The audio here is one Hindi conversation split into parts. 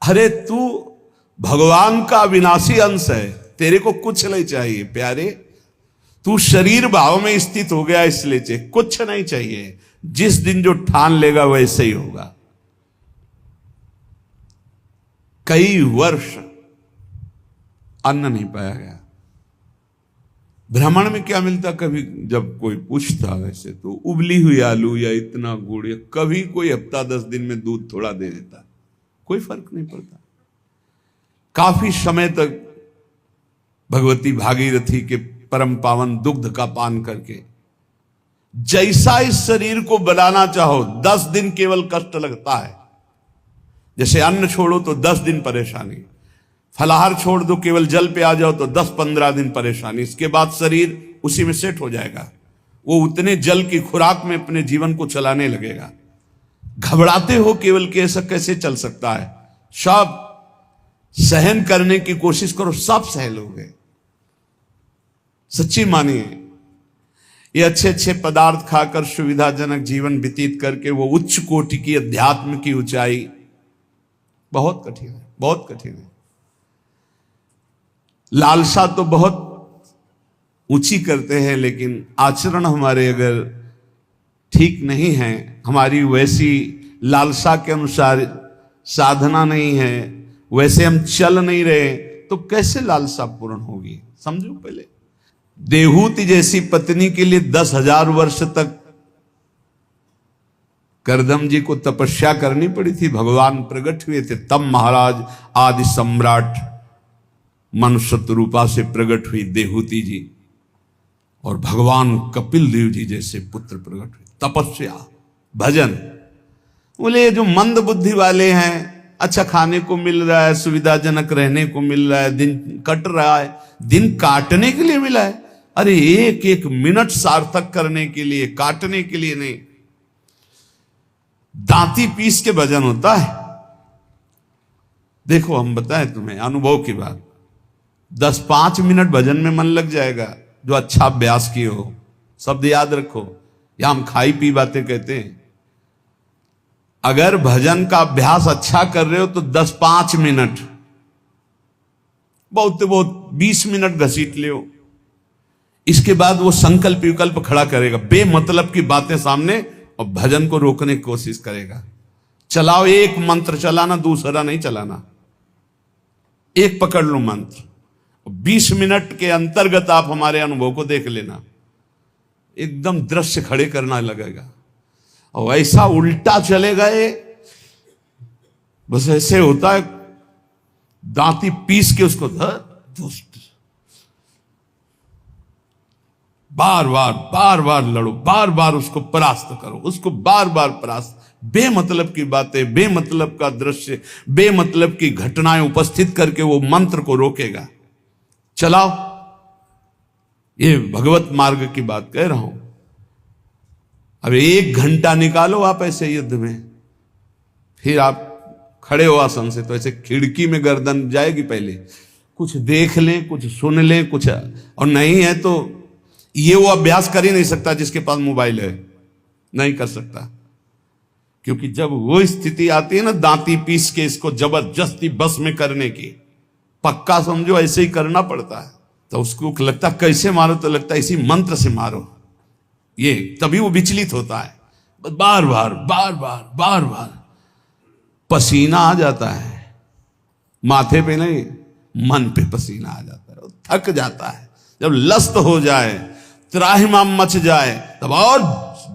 अरे तू भगवान का अविनाशी अंश है, तेरे को कुछ नहीं चाहिए प्यारे। तू शरीर भाव में स्थित हो गया इसलिए चाहिए, कुछ नहीं चाहिए। जिस दिन जो ठान लेगा वैसे ही होगा। कई वर्ष अन्न नहीं पाया गया। भ्रमण में क्या मिलता, कभी जब कोई पूछता वैसे तो उबली हुई आलू या इतना गुड़, या कभी कोई हफ्ता 10 दिन में दूध थोड़ा दे देता, कोई फर्क नहीं पड़ता। काफी समय तक भगवती भागीरथी के परम पावन दुग्ध का पान करके जैसा इस शरीर को बनाना चाहो 10 दिन केवल कष्ट लगता है। जैसे अन्न छोड़ो तो 10 दिन परेशानी, फलाहार छोड़ दो केवल जल पे आ जाओ तो 10-15 दिन परेशानी, इसके बाद शरीर उसी में सेट हो जाएगा। वो उतने जल की खुराक में अपने जीवन को चलाने लगेगा। घबराते हो केवल कि ऐसा कैसे चल सकता है, सब सहन करने की कोशिश करो, सब सह लोगे। सच्ची मानिए, ये अच्छे अच्छे पदार्थ खाकर सुविधाजनक जीवन व्यतीत करके वो उच्च कोटि की अध्यात्म की ऊंचाई बहुत कठिन है, बहुत कठिन है। लालसा तो बहुत ऊंची करते हैं, लेकिन आचरण हमारे अगर ठीक नहीं है, हमारी वैसी लालसा के अनुसार साधना नहीं है, वैसे हम चल नहीं रहे, तो कैसे लालसा पूर्ण होगी? समझो पहले। देहूति जैसी पत्नी के लिए 10,000 वर्ष तक करदम जी को तपस्या करनी पड़ी थी। भगवान प्रकट हुए थे तब महाराज आदि सम्राट मनुष्य रूपा से प्रकट हुई देहूति जी, और भगवान कपिल देव जी जैसे पुत्र प्रकट हुए। तपस्या, भजन। बोले ये जो मंद बुद्धि वाले हैं, अच्छा खाने को मिल रहा है, सुविधाजनक रहने को मिल रहा है, दिन कट रहा है, दिन काटने के लिए मिला है। अरे एक एक मिनट सार्थक करने के लिए, काटने के लिए नहीं। दांती पीस के भजन होता है। देखो हम बताएं तुम्हें अनुभव की बात, 10-5 मिनट भजन में मन लग जाएगा जो अच्छा अभ्यास किए हो। शब्द याद रखो, या हम खाई पी बातें कहते हैं। अगर भजन का अभ्यास अच्छा कर रहे हो तो 10-5 मिनट, बहुत 20 मिनट घसीट ले। इसके बाद वो संकल्प विकल्प खड़ा करेगा, बेमतलब की बातें सामने, और भजन को रोकने की कोशिश करेगा। चलाओ, एक मंत्र चलाना, दूसरा नहीं चलाना, एक पकड़ लो मंत्र। 20 मिनट के अंतर्गत आप हमारे अनुभव को देख लेना, एकदम दृश्य खड़े करना लगेगा। और ऐसा उल्टा चलेगा ये, बस ऐसे होता है, दांती पीस के उसको दोस्त बार बार लड़ो, बार बार उसको परास्त करो, उसको बार बार परास्त। बेमतलब की बातें, बेमतलब का दृश्य, बेमतलब की घटनाएं उपस्थित करके वो मंत्र को रोकेगा। चलाओ, ये भगवत मार्ग की बात कह रहा हूं। अब 1 घंटा निकालो आप ऐसे युद्ध में, फिर आप खड़े हो आसन से तो ऐसे खिड़की में गर्दन जाएगी। पहले कुछ देख लें, कुछ सुन लें, कुछ, और नहीं है तो ये वो अभ्यास कर ही नहीं सकता जिसके पास मोबाइल है, नहीं कर सकता। क्योंकि जब वो स्थिति आती है ना दांती पीस के इसको जबरदस्ती बस में करने की, पक्का समझो ऐसे ही करना पड़ता है। तो उसको लगता कैसे मारो, तो लगता है इसी मंत्र से मारो, ये तभी वो विचलित होता है। बार बार पसीना आ जाता है, माथे पे नहीं मन पे पसीना आ जाता है, थक जाता है। जब लस्त हो जाए, त्राहिमाम मच जाए, तब और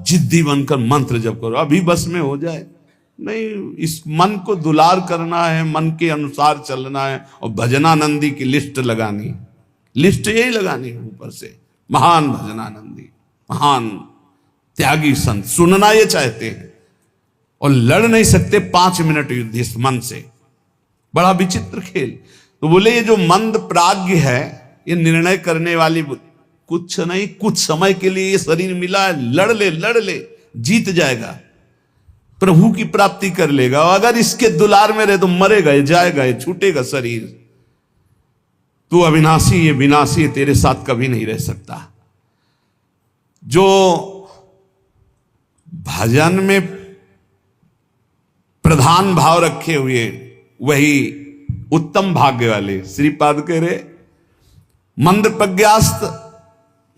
जिद्दी बनकर मंत्र जप करो, अभी बस में हो जाए। नहीं, इस मन को दुलार करना है, मन के अनुसार चलना है, और भजनानंदी की लिस्ट लगानी, लिस्ट यही लगानी है ऊपर से। महान भजनानंदी, महान त्यागी संत, सुनना ये चाहते हैं और लड़ नहीं सकते 5 मिनट युद्ध इस मन से। बड़ा विचित्र खेल। तो बोले ये जो मंद प्राज्ञ है, ये निर्णय करने वाली कुछ नहीं, कुछ समय के लिए ये शरीर मिला है, लड़ ले जीत जाएगा, प्रभु की प्राप्ति कर लेगा। और अगर इसके दुलार में रहे तो मरेगा, जाएगा, छूटेगा शरीर। तू अविनाशी, ये विनाशी, तेरे साथ कभी नहीं रह सकता। जो भजन में प्रधान भाव रखे हुए वही उत्तम भाग्य वाले। श्रीपाद कह रहे मंद प्रज्ञास्त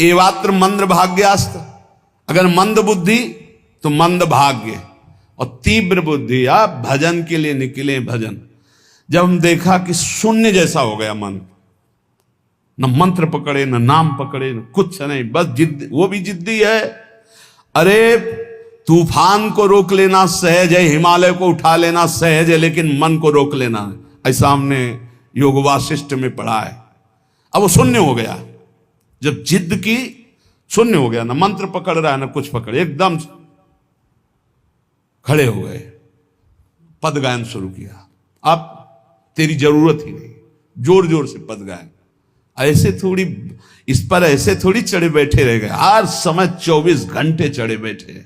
एवात्र मंद भाग्यास्त, अगर मंद बुद्धि तो मंद भाग्य, और तीव्र बुद्धि आप भजन के लिए निकले। भजन जब हम देखा कि शून्य जैसा हो गया मन, न मंत्र पकड़े न नाम पकड़े न कुछ नहीं, बस जिद, वो भी जिद्दी है। अरे तूफान को रोक लेना सहज है, हिमालय को उठा लेना सहज है, लेकिन मन को रोक लेना ऐसा हमने योग वासिष्ठ में पढ़ा है। अब वो शून्य हो गया, जब जिद की शून्य हो गया, ना मंत्र पकड़ रहा है ना कुछ पकड़े, एकदम खड़े हो गए, पद गायन शुरू किया। अब तेरी जरूरत ही नहीं, जोर जोर से पद गायन। ऐसे थोड़ी इस पर ऐसे थोड़ी चढ़े बैठे रह गए, हर समय 24 घंटे चढ़े बैठे।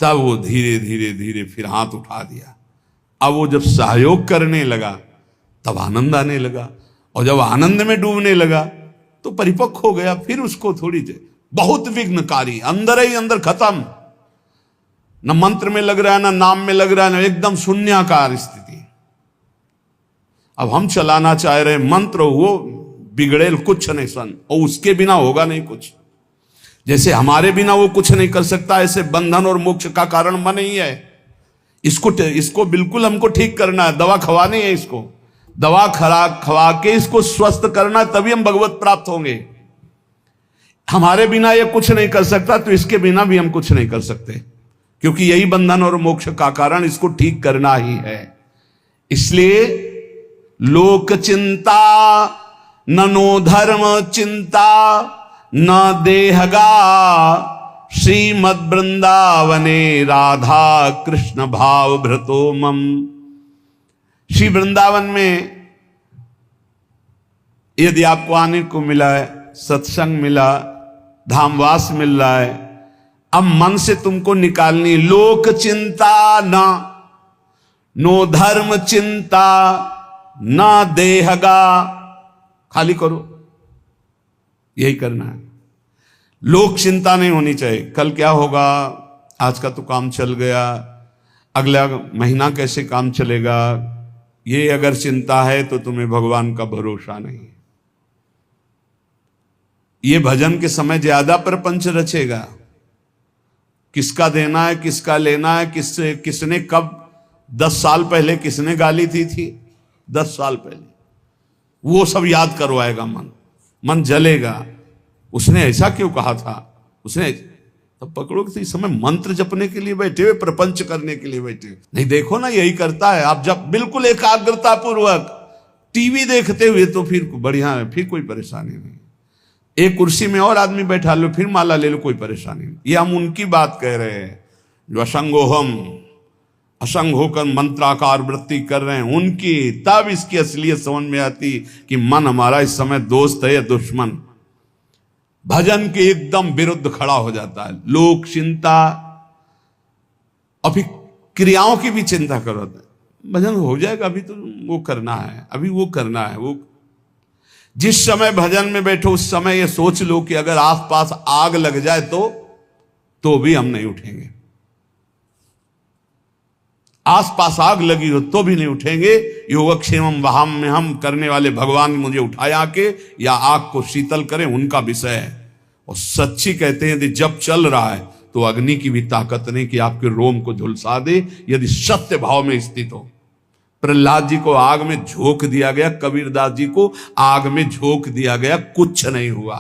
तब वो धीरे धीरे धीरे फिर हाथ उठा दिया। अब वो जब सहयोग करने लगा तब आनंद आने लगा, और जब आनंद में डूबने लगा तो परिपक्व हो गया। फिर उसको थोड़ी देर बहुत विघ्नकारी, अंदर ही अंदर खत्म, न मंत्र में लग रहा है ना नाम में लग रहा है, ना एकदम शून्याकार स्थिति। अब हम चलाना चाह रहे मंत्र, वो बिगड़ेल कुछ नहीं सन, और उसके बिना होगा नहीं कुछ। जैसे हमारे बिना वो कुछ नहीं कर सकता, ऐसे बंधन और मोक्ष का कारण मन ही है। इसको बिल्कुल हमको ठीक करना है, दवा खवानी है इसको, दवा खवा के इसको स्वस्थ करना है, तभी हम भगवत प्राप्त होंगे। हमारे बिना ये कुछ नहीं कर सकता, तो इसके बिना भी हम कुछ नहीं कर सकते, क्योंकि यही बंधन और मोक्ष का कारण, इसको ठीक करना ही है। इसलिए लोक चिंता ननो धर्म चिंता न देहगा, श्रीमद वृंदावने राधा कृष्ण भाव भ्रतो मम। श्री वृंदावन में यदि आपको आने को मिला है, सत्संग मिला, धामवास मिल रहा है, अब मन से तुमको निकालनी लोक चिंता ना, नो धर्म चिंता ना देहगा, खाली करो, यही करना है। लोक चिंता नहीं होनी चाहिए, कल क्या होगा, आज का तो काम चल गया, अगला महीना कैसे काम चलेगा, ये अगर चिंता है तो तुम्हें भगवान का भरोसा नहीं है। ये भजन के समय ज्यादा प्रपंच रचेगा, किसका देना है किसका लेना है, किसने कब 10 साल पहले किसने गाली थी 10 साल पहले, वो सब याद करवाएगा। मन जलेगा, उसने ऐसा क्यों कहा था, उसने तब पकड़ो कि इस समय मंत्र जपने के लिए बैठे हुए, प्रपंच करने के लिए बैठे हुए। नहीं देखो ना, यही करता है। आप जब बिल्कुल एकाग्रता पूर्वक टीवी देखते हुए तो फिर बढ़िया है, फिर कोई परेशानी नहीं। एक कुर्सी में और आदमी बैठा लो, फिर माला ले लो, कोई परेशानी नहीं। ये हम उनकी बात कह रहे हैं जो असंग होकर मंत्राकार वृत्ति कर रहे हैं, उनकी। तब इसकी असलियत समझ में आती कि मन हमारा इस समय दोस्त है या दुश्मन। भजन के एकदम विरुद्ध खड़ा हो जाता है। लोक चिंता, अभी क्रियाओं की भी चिंता करो, भजन हो जाएगा, अभी तो वो करना है, अभी वो करना है। वो जिस समय भजन में बैठो उस समय ये सोच लो कि अगर आसपास आग लग जाए तो भी हम नहीं उठेंगे। आसपास आग लगी हो तो भी नहीं उठेंगे। योगक्षेमम वहाम में हम करने वाले भगवान मुझे उठाए आके या आग को शीतल करें, उनका विषय है। और सच्ची कहते हैं यदि जब चल रहा है तो अग्नि की भी ताकत नहीं कि आपके रोम को झुलसा दे, यदि सत्य भाव में स्थित हो। प्रहलाद जी को आग में झोंक दिया गया, कबीरदास जी को आग में झोंक दिया गया, कुछ नहीं हुआ,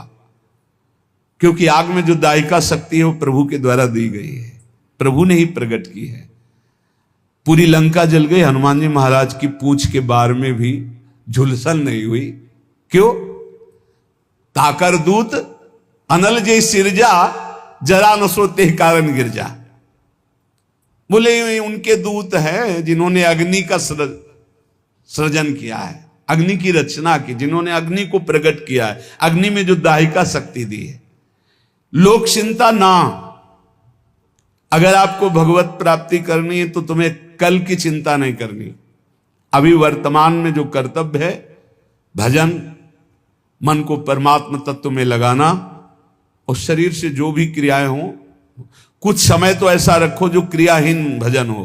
क्योंकि आग में जो दायिका शक्ति है वो प्रभु के द्वारा दी गई है, प्रभु ने ही प्रकट की है। पूरी लंका जल गई, हनुमान जी महाराज की पूंछ के बार में भी झुलसन नहीं हुई। क्यों? ताकर दूत अनल जय सिरजा, जरा न सोते कारण गिरजा। बोले उनके दूत हैं जिन्होंने अग्नि का सृजन किया है, अग्नि की रचना की, जिन्होंने अग्नि को प्रकट किया है, अग्नि में जो दायिका शक्ति दी है। लोक चिंता ना, अगर आपको भगवत प्राप्ति करनी है तो तुम्हें कल की चिंता नहीं करनी। अभी वर्तमान में जो कर्तव्य है, भजन, मन को परमात्मा तत्व में लगाना, और शरीर से जो भी क्रियाएं हो, कुछ समय तो ऐसा रखो जो क्रियाहीन भजन हो।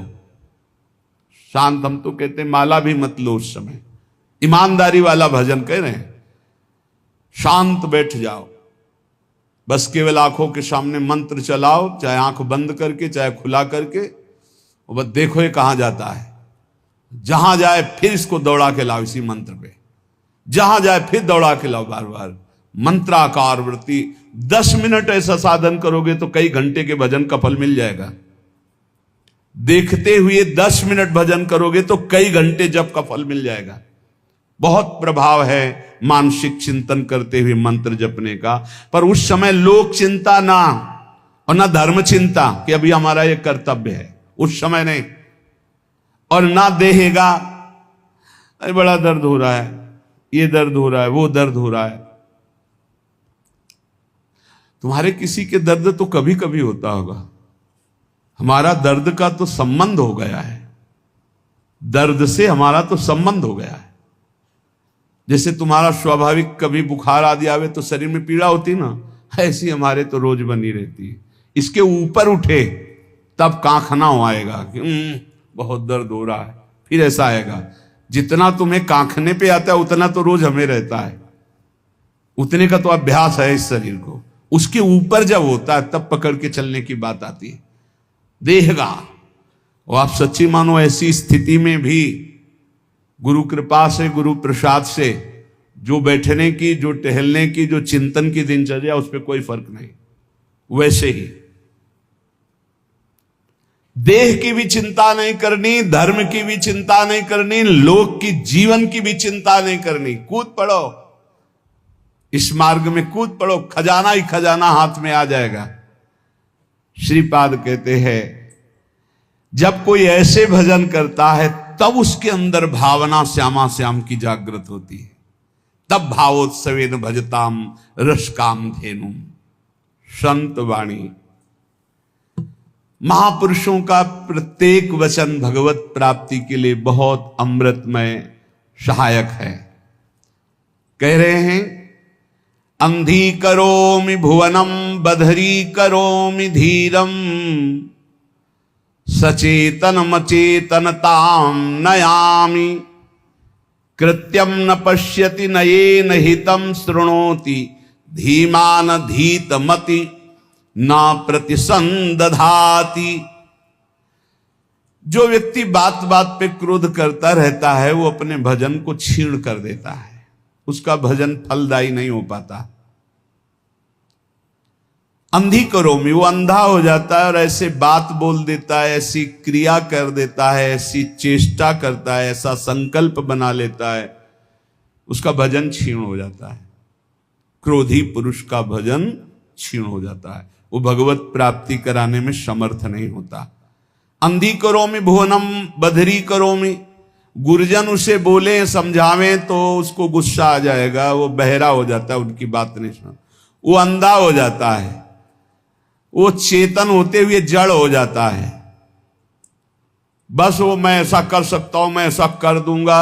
शांत, हम तो कहते हैं माला भी मत लो उस समय, ईमानदारी वाला भजन कह रहे हैं। शांत बैठ जाओ, बस केवल आंखों के सामने मंत्र चलाओ, चाहे आंख बंद करके चाहे खुला करके, और बस देखो ये कहां जाता है। जहां जाए फिर इसको दौड़ा के लाओ इसी मंत्र पे, जहां जाए फिर दौड़ा के लाओ बार बार। मंत्राकार वृत्ति 10 मिनट ऐसा साधन करोगे तो कई घंटे के भजन का फल मिल जाएगा। देखते हुए 10 मिनट भजन करोगे तो कई घंटे जप का फल मिल जाएगा। बहुत प्रभाव है मानसिक चिंतन करते हुए मंत्र जपने का। पर उस समय लोक चिंता ना, और ना धर्म चिंता कि अभी हमारा ये कर्तव्य है, उस समय नहीं। और ना देहेगा, अरे बड़ा दर्द हो रहा है, ये दर्द हो रहा है, वो दर्द हो रहा है। तुम्हारे किसी के दर्द तो कभी कभी होता होगा, हमारा दर्द का तो संबंध हो गया है, दर्द से हमारा तो संबंध हो गया है। जैसे तुम्हारा स्वाभाविक कभी बुखार आदि आवे तो शरीर में पीड़ा होती ना, ऐसी हमारे तो रोज बनी रहती है। इसके ऊपर उठे तब कांखना आएगा कि बहुत दर्द हो रहा है, फिर ऐसा आएगा। जितना तुम्हें कांखने पे आता है उतना तो रोज हमें रहता है, उतने का तो अभ्यास है इस शरीर को। उसके ऊपर जब होता है तब पकड़ के चलने की बात आती है। देहगा, और आप सच्ची मानो ऐसी स्थिति में भी गुरु कृपा से, गुरु प्रसाद से जो बैठने की, जो टहलने की, जो चिंतन की दिनचर्या, उस पर कोई फर्क नहीं। वैसे ही देह की भी चिंता नहीं करनी, धर्म की भी चिंता नहीं करनी, लोक की जीवन की भी चिंता नहीं करनी। कूद पड़ो, इस मार्ग में कूद पड़ो, खजाना ही खजाना हाथ में आ जाएगा। श्रीपाद कहते हैं जब कोई ऐसे भजन करता है तब उसके अंदर भावना श्यामा श्याम की जागृत होती है। तब भावोत्सवेन भजताम रसकाम धेनुम। संत वाणी, महापुरुषों का प्रत्येक वचन भगवत प्राप्ति के लिए बहुत अमृतमय सहायक है। कह रहे हैं अंधी करोमि भुवनम बधरी करोमि धीरम सचेतन मचेतनताम नयामि कृत्यम न पश्यति नयेन हितम शृणोति धीमान धीतमति न प्रतिसंदधाति। जो व्यक्ति बात बात पे क्रोध करता रहता है वो अपने भजन को छीण कर देता है, उसका भजन फलदायी नहीं हो पाता। अंधी करोमि, वो अंधा हो जाता है और ऐसे बात बोल देता है, ऐसी क्रिया कर देता है, ऐसी चेष्टा करता है, ऐसा संकल्प बना लेता है, उसका भजन क्षीण हो जाता है। क्रोधी पुरुष का भजन क्षीण हो जाता है, वो भगवत प्राप्ति कराने में समर्थ नहीं होता। अंधी करोमि भुवनम बधरी करोमि, गुरुजन उसे बोले समझावें तो उसको गुस्सा आ जाएगा, वो बहरा हो जाता है, उनकी बात नहीं सुन, वो अंधा हो जाता है, वो चेतन होते हुए जड़ हो जाता है। बस वो मैं ऐसा कर सकता हूं, मैं ऐसा कर दूंगा,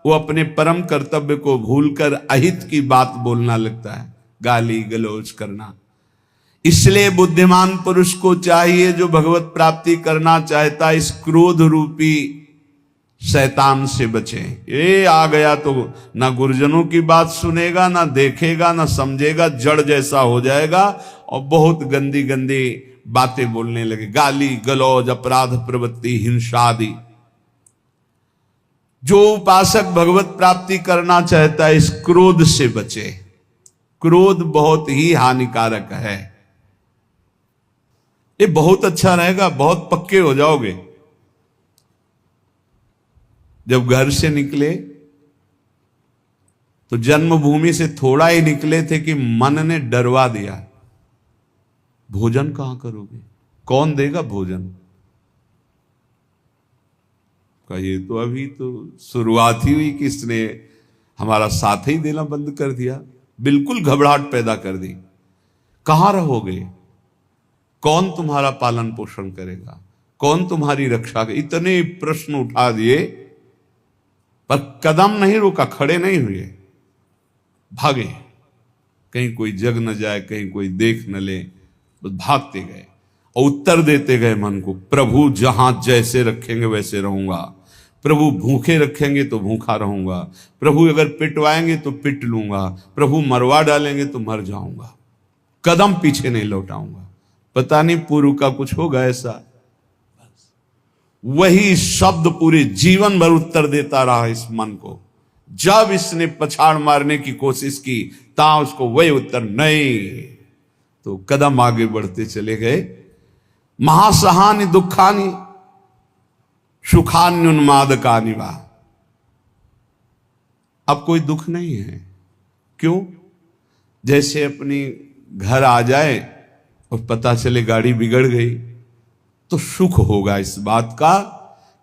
वो अपने परम कर्तव्य को भूलकर अहित की बात बोलना लगता है, गाली गलौज करना। इसलिए बुद्धिमान पुरुष को चाहिए, जो भगवत प्राप्ति करना चाहता है, इस क्रोध रूपी शैतान से बचे। ये आ गया तो ना गुरुजनों की बात सुनेगा, ना देखेगा, ना समझेगा, जड़ जैसा हो जाएगा और बहुत गंदी गंदी बातें बोलने लगे, गाली गलौज, अपराध प्रवृत्ति, हिंसा आदि। जो उपासक भगवत प्राप्ति करना चाहता है, इस क्रोध से बचे। क्रोध बहुत ही हानिकारक है। ये बहुत अच्छा रहेगा, बहुत पक्के हो जाओगे। जब घर से निकले तो जन्मभूमि से थोड़ा ही निकले थे कि मन ने डरवा दिया, भोजन कहां करोगे, कौन देगा भोजन का। ये तो अभी तो शुरुआत ही हुई कि इसने हमारा साथ ही देना बंद कर दिया, बिल्कुल घबराहट पैदा कर दी। कहां रहोगे, कौन तुम्हारा पालन पोषण करेगा, कौन तुम्हारी रक्षा करेगा। इतने प्रश्न उठा दिए पर कदम नहीं रोका, खड़े नहीं हुए, भागे। कहीं कोई जग न जाए, कहीं कोई देख न ले, बस भागते गए और उत्तर देते गए मन को, प्रभु जहां जैसे रखेंगे वैसे रहूंगा, प्रभु भूखे रखेंगे तो भूखा रहूंगा, प्रभु अगर पिटवाएंगे तो पिट लूंगा, प्रभु मरवा डालेंगे तो मर जाऊंगा, कदम पीछे नहीं लौटाऊंगा। पता नहीं पूर्व का कुछ होगा ऐसा। वही शब्द पूरे जीवन भर उत्तर देता रहा इस मन को। जब इसने पछाड़ मारने की कोशिश की ता उसको वही उत्तर नहीं, तो कदम आगे बढ़ते चले गए। महासहानि दुखानि सुखान्युन्मादकानि वा। अब कोई दुख नहीं है। क्यों? जैसे अपनी घर आ जाए और पता चले गाड़ी बिगड़ गई तो सुख होगा इस बात का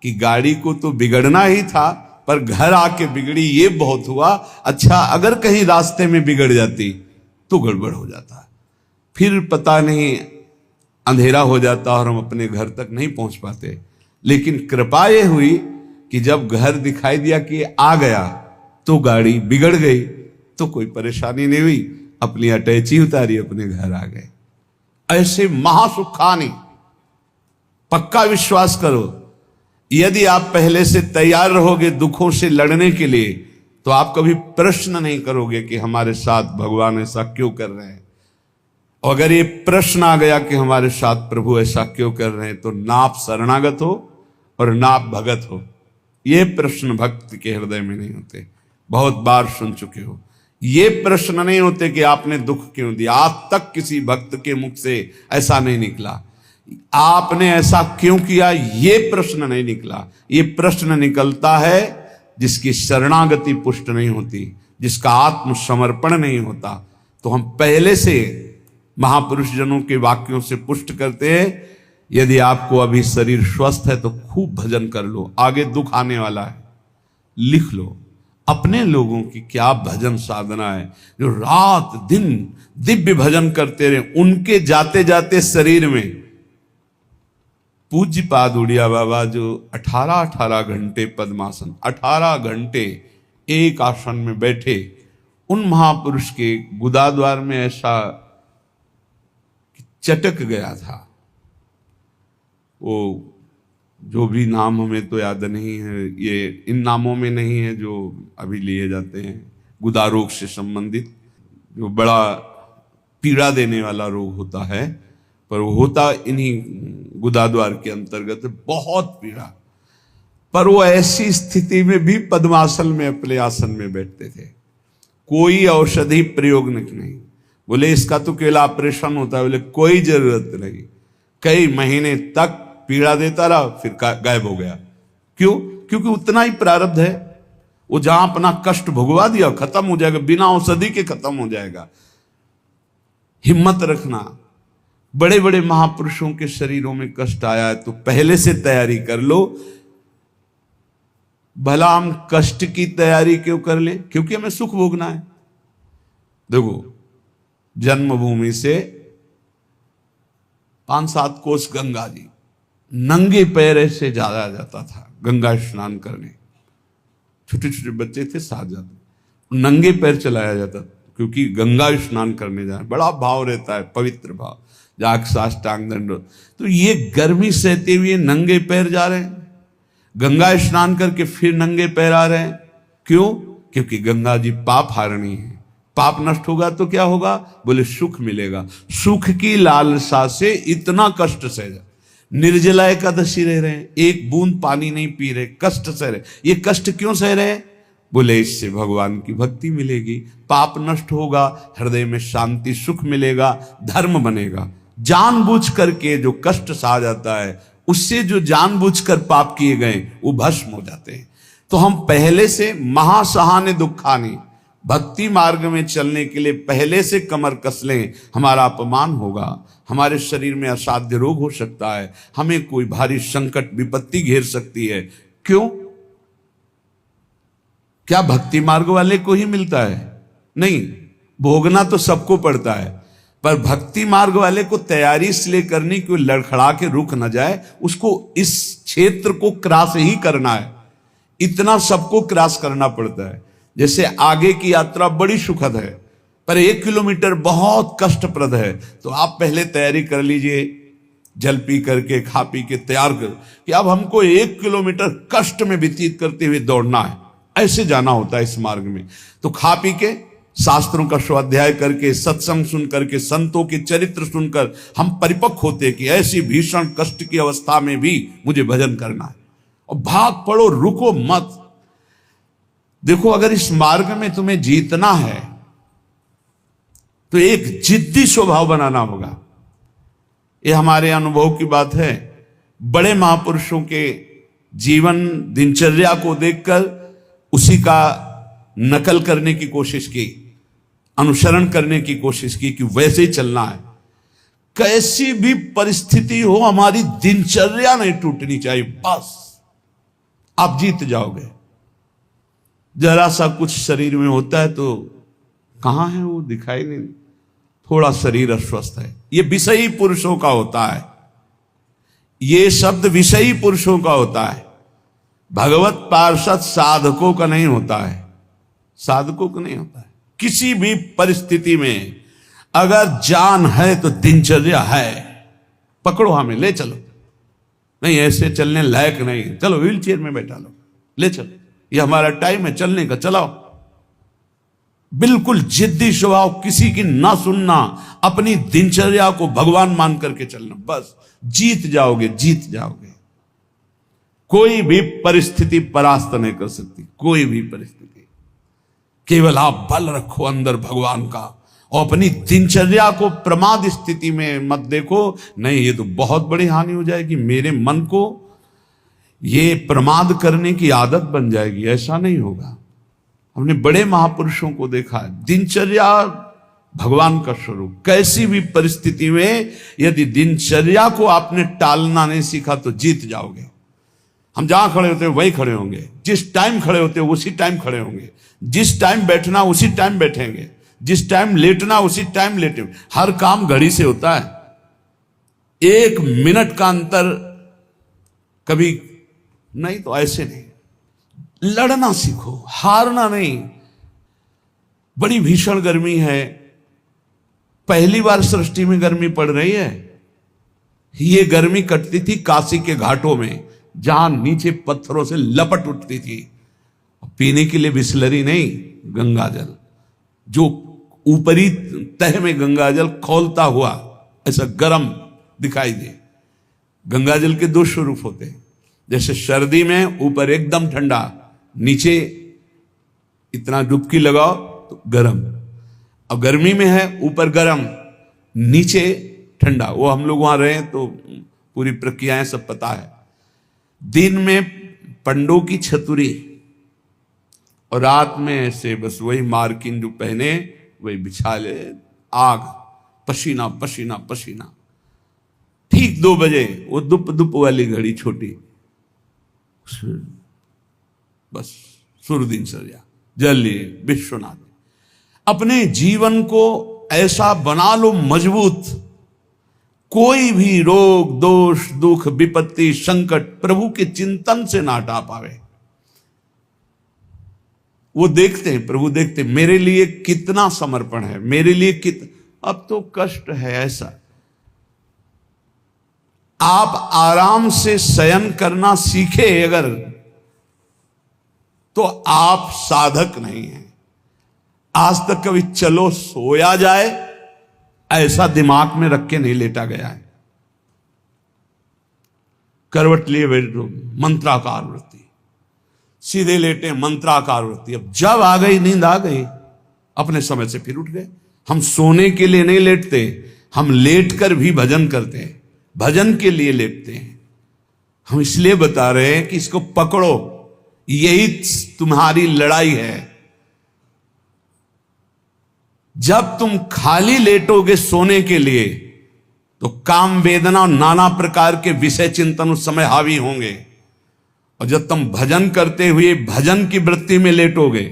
कि गाड़ी को तो बिगड़ना ही था, पर घर आके बिगड़ी ये बहुत हुआ। अच्छा, अगर कहीं रास्ते में बिगड़ जाती तो गड़बड़ हो जाता, फिर पता नहीं अंधेरा हो जाता और हम अपने घर तक नहीं पहुंच पाते। लेकिन कृपा ये हुई कि जब घर दिखाई दिया कि आ गया तो गाड़ी बिगड़ गई, तो कोई परेशानी नहीं हुई, अपनी अटैची उतारी, अपने घर आ गए। ऐसे महासुखानी, पक्का विश्वास करो, यदि आप पहले से तैयार रहोगे दुखों से लड़ने के लिए तो आप कभी प्रश्न नहीं करोगे कि हमारे साथ भगवान ऐसा क्यों कर रहे हैं। और अगर ये प्रश्न आ गया कि हमारे साथ प्रभु ऐसा क्यों कर रहे हैं, तो ना आप शरणागत हो और ना आप भगत हो। ये प्रश्न भक्त के हृदय में नहीं होते। बहुत बार सुन चुके हो। ये प्रश्न नहीं होते कि आपने दुख क्यों दिया। आज तक किसी भक्त के मुख से ऐसा नहीं निकला, आपने ऐसा क्यों किया, ये प्रश्न नहीं निकला। ये प्रश्न निकलता है जिसकी शरणागति पुष्ट नहीं होती, जिसका आत्मसमर्पण नहीं होता। तो हम पहले से महापुरुष जनों के वाक्यों से पुष्ट करते हैं। यदि आपको अभी शरीर स्वस्थ है तो खूब भजन कर लो, आगे दुख आने वाला है। लिख लो अपने लोगों की क्या भजन साधना है, जो रात दिन दिव्य भजन करते रहे। उनके जाते जाते शरीर में पूज्य पाद उड़िया बाबा जो 18 घंटे पद्मासन, 18 घंटे एक आसन में बैठे, उन महापुरुष के गुदाद्वार में ऐसा चटक गया था। वो जो भी नाम हमें तो याद नहीं है, ये इन नामों में नहीं है जो अभी लिए जाते हैं, गुदा रोग से संबंधित जो बड़ा पीड़ा देने वाला रोग होता है, पर वो होता इन्हीं गुदाद्वार के अंतर्गत, बहुत पीड़ा। पर वो ऐसी स्थिति में भी पद्मासन में अपने आसन में बैठते थे, कोई औषधि प्रयोग नहीं। बोले इसका तो केवल ऑपरेशन होता है, बोले कोई जरूरत नहीं। कई महीने तक पीड़ा देता रहा, फिर गायब हो गया। क्यों? क्योंकि उतना ही प्रारब्ध है। वो जहां अपना कष्ट भुगवा दिया खत्म हो जाएगा, बिना औषधि के खत्म हो जाएगा। हिम्मत रखना। बड़े बड़े महापुरुषों के शरीरों में कष्ट आया है तो पहले से तैयारी कर लो। भला हम कष्ट की तैयारी क्यों कर ले? क्योंकि हमें सुख भोगना है। देखो, जन्मभूमि से 5-7 कोस गंगा जी, नंगे पैर ऐसे जाया जाता था गंगा स्नान करने। छोटे छोटे बच्चे थे, साथ जाते, नंगे पैर चलाया जाता, क्योंकि गंगा स्नान करने जाए। बड़ा भाव रहता है, पवित्र भाव, जाग साष्टांग दंड। तो ये गर्मी सहते हुए नंगे पैर जा रहे हैं, गंगा स्नान करके फिर नंगे पैर आ रहे हैं। क्यों? क्योंकि गंगा जी पाप हारणी है। पाप नष्ट होगा तो क्या होगा? बोले सुख मिलेगा। सुख की लालसा से इतना कष्ट सह रहे, निर्जला एकादशी रह रहे हैं, एक बूंद पानी नहीं पी रहे, कष्ट सह रहे। ये कष्ट क्यों सह रहे? बोले इससे भगवान की भक्ति मिलेगी, पाप नष्ट होगा, हृदय में शांति सुख मिलेगा, धर्म बनेगा। जानबूझ करके जो कष्ट सहा जाता है, उससे जो जानबूझकर पाप किए गए वो भस्म हो जाते हैं। तो हम पहले से महासहाने दुखानी, भक्ति मार्ग में चलने के लिए पहले से कमर कस लें। हमारा अपमान होगा, हमारे शरीर में असाध्य रोग हो सकता है, हमें कोई भारी संकट विपत्ति घेर सकती है। क्यों? क्या भक्ति मार्ग वाले को ही मिलता है? नहीं, भोगना तो सबको पड़ता है, पर भक्ति मार्ग वाले को तैयारी इसलिए करनी कि वो लड़खड़ा के रुक न जाए, उसको इस क्षेत्र को क्रॉस ही करना है। इतना सबको क्रॉस करना पड़ता है। जैसे आगे की यात्रा बड़ी सुखद है, पर 1 किलोमीटर बहुत कष्टप्रद है, तो आप पहले तैयारी कर लीजिए। जल पी करके खा पी के तैयार कर कि अब हमको 1 किलोमीटर कष्ट में व्यतीत करते हुए दौड़ना है, ऐसे जाना होता है इस मार्ग में। तो खा पी के शास्त्रों का स्वाध्याय करके, सत्संग सुन करके, संतों के चरित्र सुनकर हम परिपक्व होते कि ऐसी भीषण कष्ट की अवस्था में भी मुझे भजन करना है। और भाग पड़ो, रुको मत। देखो, अगर इस मार्ग में तुम्हें जीतना है तो एक जिद्दी स्वभाव बनाना होगा। ये हमारे अनुभव की बात है। बड़े महापुरुषों के जीवन दिनचर्या को देखकर उसी का नकल करने की कोशिश की, अनुसरण करने की कोशिश की कि वैसे ही चलना है। कैसी भी परिस्थिति हो, हमारी दिनचर्या नहीं टूटनी चाहिए, बस आप जीत जाओगे। जरा सा कुछ शरीर में होता है तो कहां है वो, दिखाई नहीं, थोड़ा शरीर अस्वस्थ है। ये विषयी पुरुषों का होता है, ये शब्द विषयी पुरुषों का होता है, भगवत पार्षद साधकों का नहीं होता है, साधकों का नहीं होता है। किसी भी परिस्थिति में अगर जान है तो दिनचर्या है, पकड़ो, हमें ले चलो। नहीं ऐसे चलने लायक नहीं, चलो व्हील चेयर में बैठा लो, ले चलो, ये हमारा टाइम है चलने का, चलाओ। बिल्कुल जिद्दी स्वभाव, किसी की ना सुनना, अपनी दिनचर्या को भगवान मान करके चलना, बस जीत जाओगे, जीत जाओगे। कोई भी परिस्थिति परास्त नहीं कर सकती, कोई भी परिस्थिति। केवल आप बल रखो अंदर भगवान का, और अपनी दिनचर्या को प्रमाद स्थिति में मत देखो। नहीं, ये तो बहुत बड़ी हानि हो जाएगी, मेरे मन को ये प्रमाद करने की आदत बन जाएगी, ऐसा नहीं होगा। हमने बड़े महापुरुषों को देखा है, दिनचर्या भगवान का स्वरूप। कैसी भी परिस्थिति में यदि दिनचर्या को आपने टालना नहीं सीखा तो जीत जाओगे। हम जहां खड़े होते हैं वही खड़े होंगे, जिस टाइम खड़े होते हैं उसी टाइम खड़े होंगे, जिस टाइम बैठना उसी टाइम बैठेंगे, जिस टाइम लेटना उसी टाइम लेटेंगे। हर काम घड़ी से होता है, 1 मिनट का अंतर कभी नहीं, तो ऐसे नहीं। लड़ना सीखो, हारना नहीं। बड़ी भीषण गर्मी है, पहली बार सृष्टि में गर्मी पड़ रही है। ये गर्मी कटती थी काशी के घाटों में, जहां नीचे पत्थरों से लपट उठती थी। पीने के लिए बिस्लरी नहीं, गंगा जल, जो ऊपरी तह में गंगा जल खौलता हुआ ऐसा गर्म दिखाई दे। गंगा जल के 2 स्वरूप होते हैं, जैसे सर्दी में ऊपर एकदम ठंडा, नीचे इतना डुबकी लगाओ तो गर्म, और गर्मी में है ऊपर गर्म नीचे ठंडा। वो हम लोग वहां रहे तो पूरी प्रक्रियाएं सब पता है। दिन में पंडों की छतुरी और रात में ऐसे बस वही मार्किन जो पहने वही बिछा ले, आग, पसीना पसीना पसीना। ठीक 2 बजे वो दुप दुप वाली घड़ी छोटी, बस सूर्य दिनचर्या, जल लिए विश्वनाथ। अपने जीवन को ऐसा बना लो मजबूत, कोई भी रोग दोष दुख विपत्ति संकट प्रभु के चिंतन से ना हटा पावे। वो देखते हैं, प्रभु देखते हैं मेरे लिए कितना समर्पण है, मेरे लिए अब तो कष्ट है ऐसा। आप आराम से शयन करना सीखे अगर, तो आप साधक नहीं हैं। आज तक कभी चलो सोया जाए ऐसा दिमाग में रख के नहीं लेटा गया है। करवट लिए बैठो, मंत्राकार वृत्ति, सीधे लेटे मंत्राकार वृत्ति। अब जब आ गई नींद, आ गई, अपने समय से फिर उठ गए। हम सोने के लिए नहीं लेटते, हम लेटकर भी भजन करते हैं, भजन के लिए लेटते हैं। हम इसलिए बता रहे हैं कि इसको पकड़ो, यही तुम्हारी लड़ाई है। जब तुम खाली लेटोगे सोने के लिए तो काम वेदना और नाना प्रकार के विषय चिंतन उस समय हावी होंगे, और जब तुम भजन करते हुए भजन की वृत्ति में लेटोगे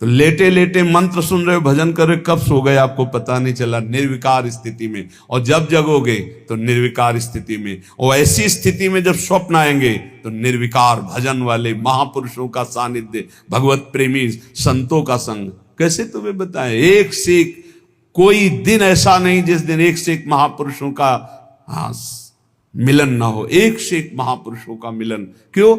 तो लेटे लेटे मंत्र सुन रहे हो, भजन कर रहे, कब सो गए आपको पता नहीं चला, निर्विकार स्थिति में। और जब जगोगे तो निर्विकार स्थिति में, और ऐसी स्थिति में जब स्वप्न आएंगे तो निर्विकार भजन वाले महापुरुषों का सानिध्य, भगवत प्रेमी संतों का संग। कैसे तुम्हें बताएं, एक से एक कोई दिन ऐसा नहीं जिस दिन एक से एक महापुरुषों का मिलन ना हो, एक से एक महापुरुषों का मिलन। क्यों?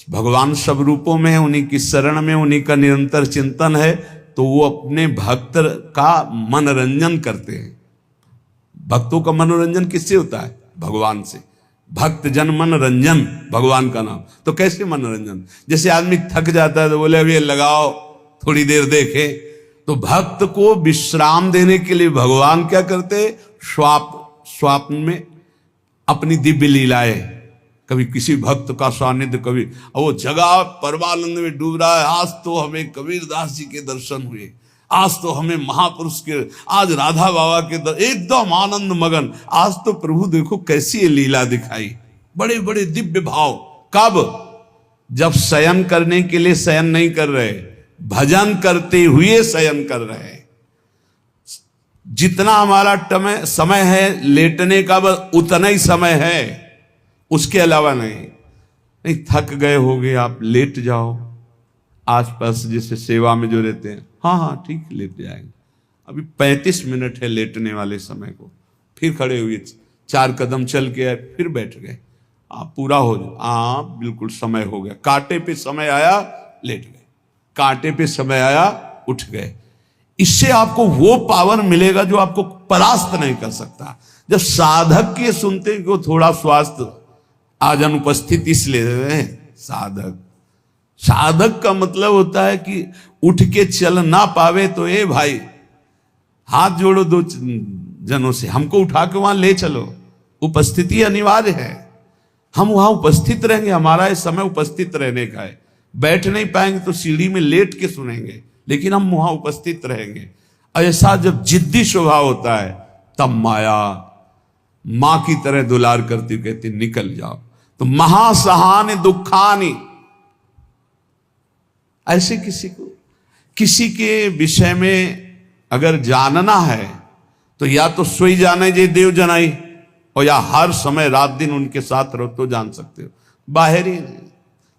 भगवान सब रूपों में है, उन्हीं की शरण में, उन्हीं का निरंतर चिंतन है, तो वो अपने भक्त का मनोरंजन करते हैं। भक्तों का मनोरंजन किससे होता है? भगवान से। भक्त जन मनोरंजन भगवान का नाम। तो कैसे मनोरंजन? जैसे आदमी थक जाता है तो बोले अब ये लगाओ थोड़ी देर देखे। तो भक्त को विश्राम देने के लिए भगवान क्या करते? स्वप्न में अपनी दिव्य लीलाएं, कभी किसी भक्त का सानिध्य, कभी वो जगह परमानंद में डूब रहा है, आज तो हमें कबीरदास जी के दर्शन हुए, आज तो हमें महापुरुष के, आज राधा बाबा के एकदम आनंद मगन। आज तो प्रभु देखो कैसी ये लीला दिखाई, बड़े बड़े दिव्य भाव। कब? जब शयन करने के लिए शयन नहीं कर रहे, भजन करते हुए शयन कर रहे। जितना हमारा समय है लेटने का, बस उतना ही समय है, उसके अलावा नहीं। थक गए होगे आप, लेट जाओ। आसपास जैसे सेवा में जो रहते हैं, हाँ ठीक लेट जाएंगे, अभी 35 मिनट है लेटने वाले समय को। फिर खड़े हुए 4 कदम चल के आए, फिर बैठ गए। आप पूरा हो जाए, बिल्कुल समय हो गया। कांटे पे समय आया, लेट गए, कांटे पे समय आया, उठ गए। इससे आपको वो पावर मिलेगा जो आपको परास्त नहीं कर सकता। जब साधक के सुनते हैं कि वो थोड़ा स्वास्थ्य आज अनुपस्थित इसलिए हैं, साधक का मतलब होता है कि उठ के चल ना पावे तो ए भाई हाथ जोड़ो 2 जनों से, हमको उठा के वहां ले चलो। उपस्थिति अनिवार्य है, हम वहां उपस्थित रहेंगे, हमारा ये समय उपस्थित रहने का है। बैठ नहीं पाएंगे तो सीढ़ी में लेट के सुनेंगे, लेकिन हम वहां उपस्थित रहेंगे। ऐसा जब जिद्दी स्वभाव होता है, तब माया मां की तरह दुलार करती कहती निकल जाओ। तो महासहानि दुखानि, ऐसे किसी के विषय में अगर जानना है तो या तो सोई जाने जे देव जनाई, और या हर समय रात दिन उनके साथ रहो तो जान सकते हो।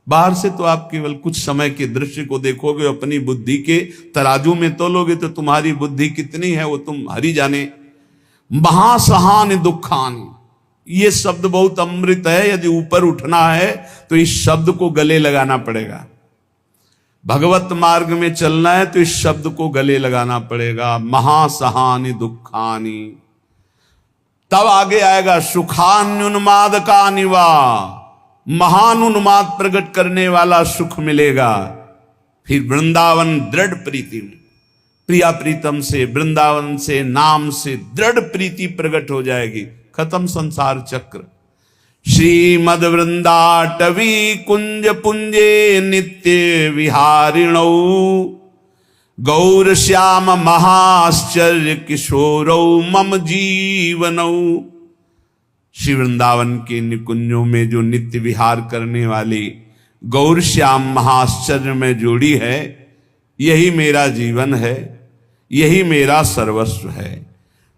बाहर से तो आप केवल कुछ समय के दृश्य को देखोगे, अपनी बुद्धि के तराजू में तोलोगे तो तुम्हारी बुद्धि कितनी है वो तुम हरि जाने। महासहानि दुखानि, ये शब्द बहुत अमृत है। यदि ऊपर उठना है तो इस शब्द को गले लगाना पड़ेगा। भगवत मार्ग में चलना है तो इस शब्द को गले लगाना पड़ेगा। महासहानि दुखानि। तब आगे आएगा सुखान्युन्माद का निवा, महान उन्माद प्रकट करने वाला सुख मिलेगा। फिर वृंदावन दृढ़ प्रीति, प्रिया प्रीतम से, वृंदावन से, नाम से दृढ़ प्रीति प्रकट हो जाएगी। खत्म संसार चक्र। श्रीमद वृंदाटवी कुंज पुंजे नित्य विहारिणौ, गौर श्याम महाश्चर्य किशोरौ मम जीवनौ। श्री वृंदावन के निकुंजों में जो नित्य विहार करने वाली गौर श्याम महाश्चर्य में जोड़ी है, यही मेरा जीवन है, यही मेरा सर्वस्व है।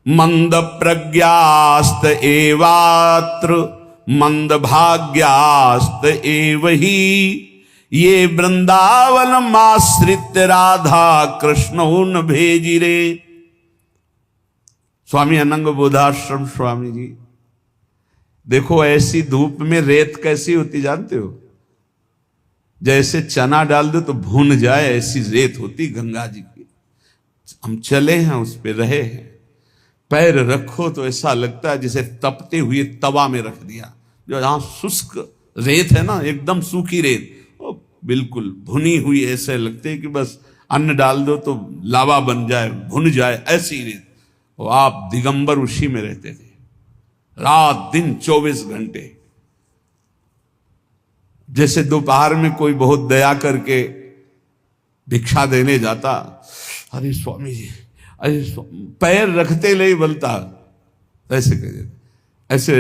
मंद प्रज्ञास्त एवात्र मंद भाग्यास्त एव ही, ये वृंदावन माश्रित राधा कृष्ण न भेजिरे। स्वामी अनंग बोधाश्रम स्वामी जी, देखो ऐसी धूप में रेत कैसी होती जानते हो? जैसे चना डाल दो तो भून जाए, ऐसी रेत होती गंगा जी की। हम चले हैं, उस पे रहे हैं, पैर रखो तो ऐसा लगता है जैसे तपते हुए तवा में रख दिया। जो जहां शुष्क रेत है ना, एकदम सूखी रेत, वो बिल्कुल भुनी हुई, ऐसे लगते है कि बस अन्न डाल दो तो लावा बन जाए, भुन जाए, ऐसी रेत। और आप दिगंबर उसी में रहते थे, रात दिन 24 घंटे। जैसे दोपहर में कोई बहुत दया करके भिक्षा देने जाता, अरे स्वामी जी, अरे पैर रखते ले बोलता, ऐसे कह देते, ऐसे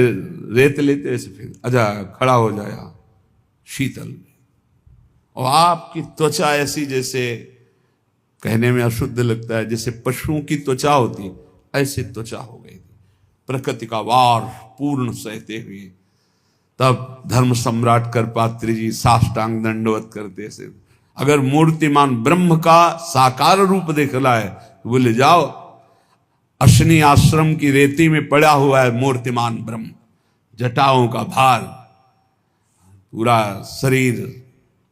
रेत लेते, ऐसे फिर अच्छा खड़ा हो जाया शीतल। और आपकी त्वचा ऐसी, जैसे कहने में अशुद्ध लगता है, जैसे पशुओं की त्वचा होती, ऐसी त्वचा हो गई थी। प्रकृति का वार पूर्ण सहते हुए तब धर्म सम्राट करपात्री जी साष्टांग दंडवत करते से, अगर मूर्तिमान ब्रह्म का साकार रूप देखना है तो बोले जाओ, अश्विनी आश्रम की रेती में पड़ा हुआ है मूर्तिमान ब्रह्म, जटाओं का भार, पूरा शरीर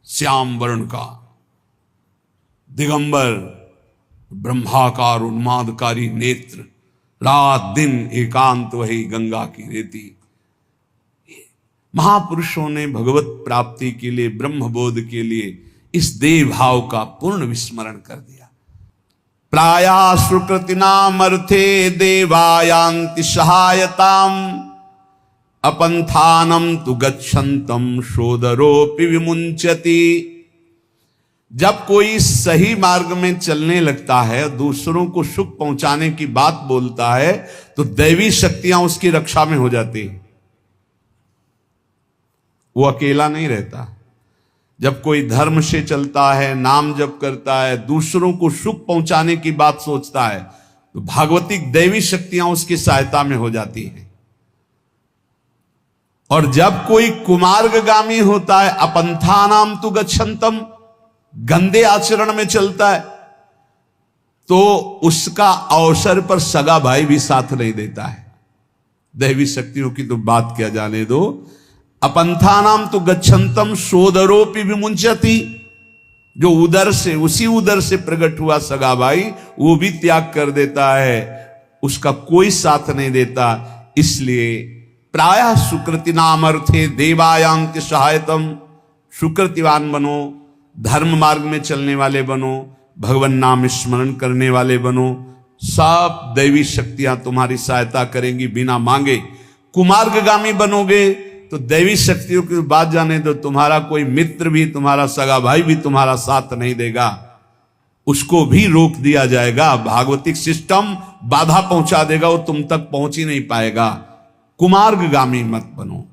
श्याम वर्ण का, दिगंबर, ब्रह्माकार उन्मादकारी नेत्र, रात दिन एकांत वही गंगा की रेती। महापुरुषों ने भगवत प्राप्ति के लिए, ब्रह्म बोध के लिए इस देह भाव का पूर्ण विस्मरण कर दिया। प्राया सुकृतिनामर्थे देवायांति सहायताम अपंथानम तु गच्छन्तम शोदरोपि विमुंचति। जब कोई सही मार्ग में चलने लगता है, दूसरों को सुख पहुंचाने की बात बोलता है, तो दैवी शक्तियां उसकी रक्षा में हो जाती है। वो अकेला नहीं रहता। जब कोई धर्म से चलता है, नाम जप करता है, दूसरों को सुख पहुंचाने की बात सोचता है, तो भागवतिक दैवी शक्तियां उसकी सहायता में हो जाती हैं। और जब कोई कुमार्गगामी होता है, अपंथानाम तु गच्छन्तम, गंदे आचरण में चलता है, तो उसका अवसर पर सगा भाई भी साथ नहीं देता है। दैवी शक्तियों की तो बात क्या जाने दो। अपंथानाम तो गच्छन्तम सोदरोपि विमुंचति, जो उदर से, उसी उदर से प्रकट हुआ सगा भाई, वो भी त्याग कर देता है, उसका कोई साथ नहीं देता। इसलिए प्रायः सुकृतिनामर्थे देवायांति सहायतम, सुकृतिवान बनो, धर्म मार्ग में चलने वाले बनो, भगवान नाम स्मरण करने वाले बनो, सब दैवी शक्तियां तुम्हारी सहायता करेंगी बिना मांगे। कुमार्गगामी बनोगे तो दैवी शक्तियों की बात जाने दो, तुम्हारा कोई मित्र भी, तुम्हारा सगा भाई भी तुम्हारा साथ नहीं देगा, उसको भी रोक दिया जाएगा। भागवतिक सिस्टम बाधा पहुंचा देगा, वो तुम तक पहुंच ही नहीं पाएगा। कुमार्गगामी मत बनो।